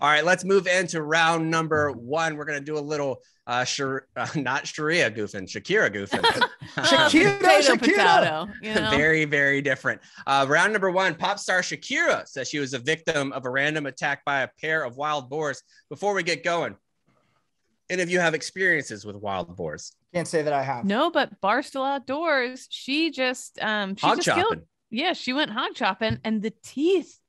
All right, let's move into round number 1. We're going to do a little not Sharia goofing, Shakira goofing. Potato, you know? Very, very different. Round number 1, pop star Shakira says she was a victim of a random attack by a pair of wild boars. Before we get going, any of you have experiences with wild boars? Can't say that I have. No, but Barstool Outdoors, she just hog chopping. She went hog chopping, and the teeth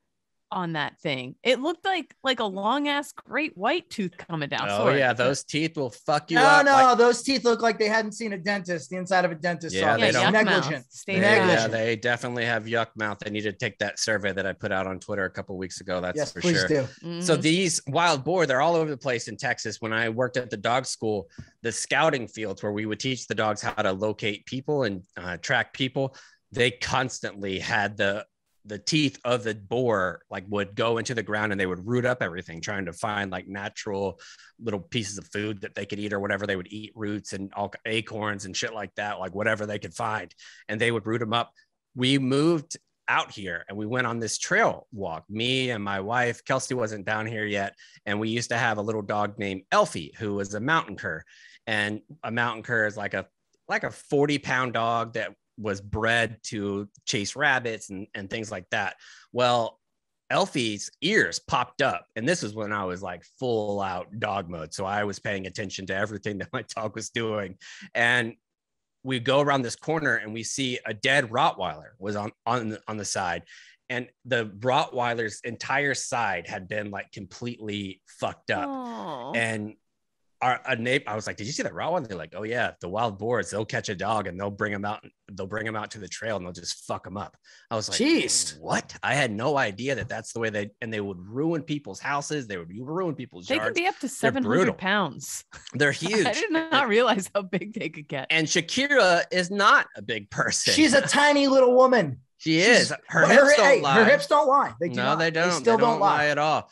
on that thing, it looked like a long ass great white tooth coming down. Oh yeah, those teeth will fuck you up. No, those teeth look like they hadn't seen a dentist. The inside of a dentist's office. They don't. Negligent. Yeah, they definitely have yuck mouth. They need to take that survey that I put out on Twitter a couple weeks ago. That's for sure. Do. Mm-hmm. So these wild boar, they're all over the place in Texas. When I worked at the dog school, the scouting fields where we would teach the dogs how to locate people and track people, they constantly had the teeth of the boar would go into the ground, and they would root up everything, trying to find natural little pieces of food that they could eat or whatever. They would eat roots and all acorns and shit like that, whatever they could find, and they would root them up. We moved out here and we went on this trail walk, me and my wife. Kelsey wasn't down here yet, and we used to have a little dog named Elfie, who was a mountain cur. And a mountain cur is like a 40-pound dog that was bred to chase rabbits and things like that. Well, Elfie's ears popped up, and this was when I was full out dog mode. So I was paying attention to everything that my dog was doing. And we go around this corner and we see a dead Rottweiler was on the side. And the Rottweiler's entire side had been completely fucked up. Aww. And a neighbor, I was like, did you see that Rottweiler? They're like, oh yeah, the wild boars, they'll catch a dog and they'll bring him out to the trail and they'll just fuck him up. I was like, jeez, what? I had no idea that's the way they would ruin people's houses. They would ruin people's yards. They can be up to 700 pounds. They're huge. I did not realize how big they could get. And Shakira is not a big person. She's a tiny little woman. Is. Her hips don't lie. Her hips don't lie. They don't. They still don't lie at all.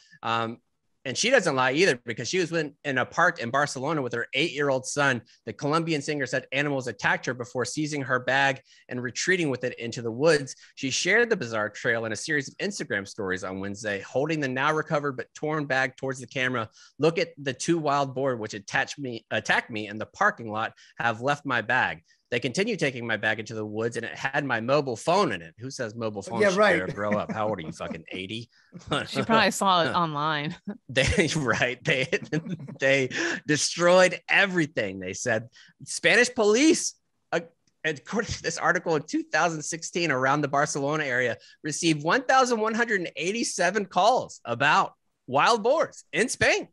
And she doesn't lie either, because she was in a park in Barcelona with her 8-year-old son. The Colombian singer said animals attacked her before seizing her bag and retreating with it into the woods. She shared the bizarre trail in a series of Instagram stories on Wednesday, holding the now recovered but torn bag towards the camera. Look at the 2 wild boar which attacked me in the parking lot have left my bag. They continued taking my bag into the woods, and it had my mobile phone in it. Who says mobile phone? Yeah, right. Grow up. How old are you? Fucking 80? She probably saw it online. They destroyed everything. They said Spanish police, according to this article in 2016, around the Barcelona area, received 1,187 calls about wild boars in Spain.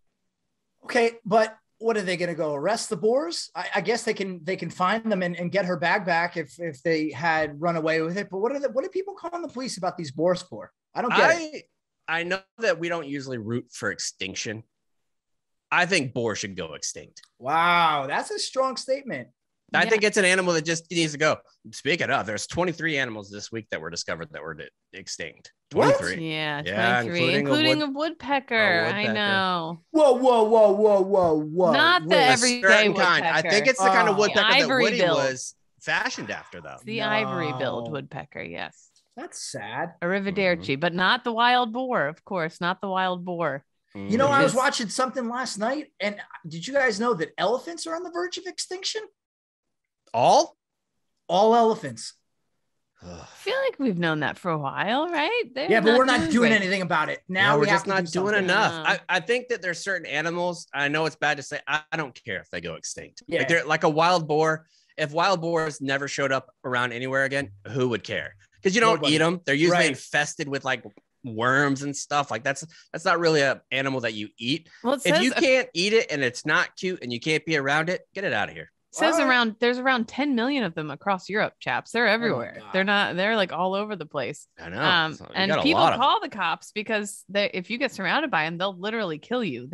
Okay, but what are they going to go arrest the boars? I guess they can find them and get her bag back if they had run away with it. But what are people calling the police about these boars for? I don't get it. I know that we don't usually root for extinction. I think boars should go extinct. Wow, that's a strong statement. I think it's an animal that just needs to go. Speaking of, there's 23 animals this week that were discovered that were extinct. 23. What? Yeah, 23, including a woodpecker. I know. Whoa. Not the everyday woodpecker. I think it's the kind of woodpecker that Woody was fashioned after, though. It's the ivory-billed woodpecker, yes. That's sad. Arrivederci, but not the wild boar, of course, not the wild boar. You know, I was watching something last night, and did you guys know that elephants are on the verge of extinction? All elephants. I feel like we've known that for a while, right? But we're not doing anything about it. Now we're just not doing enough. I think that there's certain animals, I know it's bad to say, I don't care if they go extinct. Yeah. They're like a wild boar. If wild boars never showed up around anywhere again, who would care? Because you don't eat them. They're usually infested with worms and stuff. That's not really an animal that you eat. Well, if you can't eat it and it's not cute and you can't be around it, get it out of here. Says there's around 10 million of them across Europe, chaps. They're everywhere. They're all over the place. I know. And people call the cops because if you get surrounded by them, they'll literally kill you.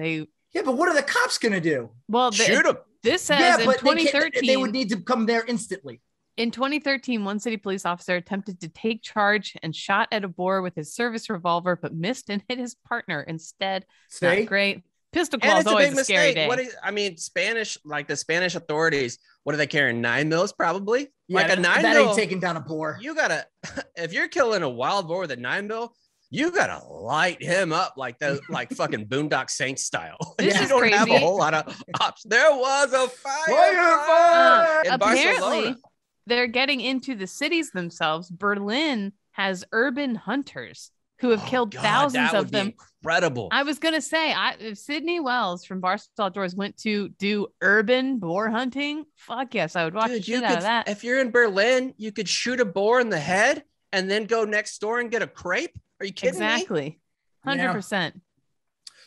But what are the cops going to do? Well, shoot them. This says in 2013, they would need to come there instantly. In 2013, one city police officer attempted to take charge and shot at a boar with his service revolver, but missed and hit his partner instead. Not great. Pistol call is always a scary day. The Spanish authorities, what are they carrying? 9 mils, probably? Yeah, a 9 that mil, ain't taking down a boar. You gotta, if you're killing a wild boar with a 9 mil, you gotta light him up like the fucking Boondock Saints style. This You don't crazy. have a whole lot of options. There was a fire in apparently Barcelona. They're getting into the cities themselves. Berlin has urban hunters who have killed thousands of them. Incredible. I was gonna say, if Sydney Wells from Barstool Outdoors went to do urban boar hunting, fuck yes, I would watch the shit out of that. If you're in Berlin, you could shoot a boar in the head and then go next door and get a crepe. Are you kidding me? Exactly. 100%.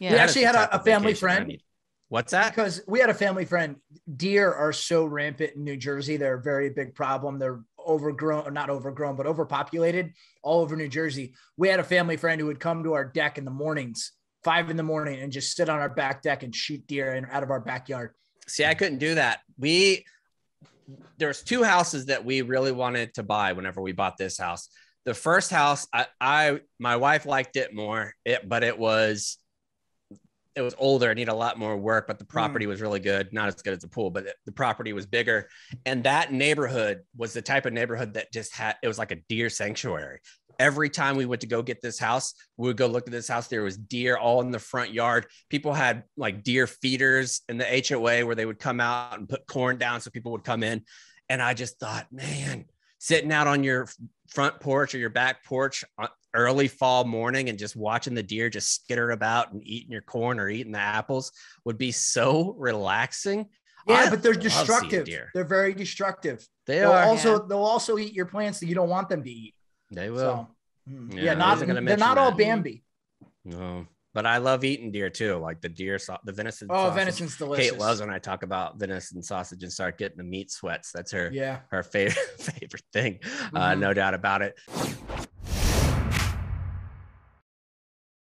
Yeah. We actually had a family friend. What's that? Because we had a family friend. Deer are so rampant in New Jersey. They're a very big problem. They're not overgrown, but overpopulated all over New Jersey. We had a family friend who would come to our deck in the mornings, 5 a.m, and just sit on our back deck and shoot deer out of our backyard. See, I couldn't do that. There's 2 houses that we really wanted to buy whenever we bought this house. The first house, my wife liked it more, but it was older. It needed a lot more work, but the property was really good. Not as good as the pool, but the property was bigger. And that neighborhood was the type of neighborhood that it was like a deer sanctuary. Every time we went to go get this house, we would go look at this house. There was deer all in the front yard. People had like deer feeders in the HOA where they would come out and put corn down so people would come in. And I just thought, man, sitting out on your front porch or your back porch early fall morning and just watching the deer just skitter about and eating your corn or eating the apples would be so relaxing. Yeah, but they're destructive. They're very destructive. They'll also eat your plants that you don't want them to eat. They will. So, they're not all Bambi. No, but I love eting deer too. Like the venison. Oh, venison's delicious. Kate loves when I talk about venison sausage and start getting the meat sweats. That's her favorite thing. No doubt about it.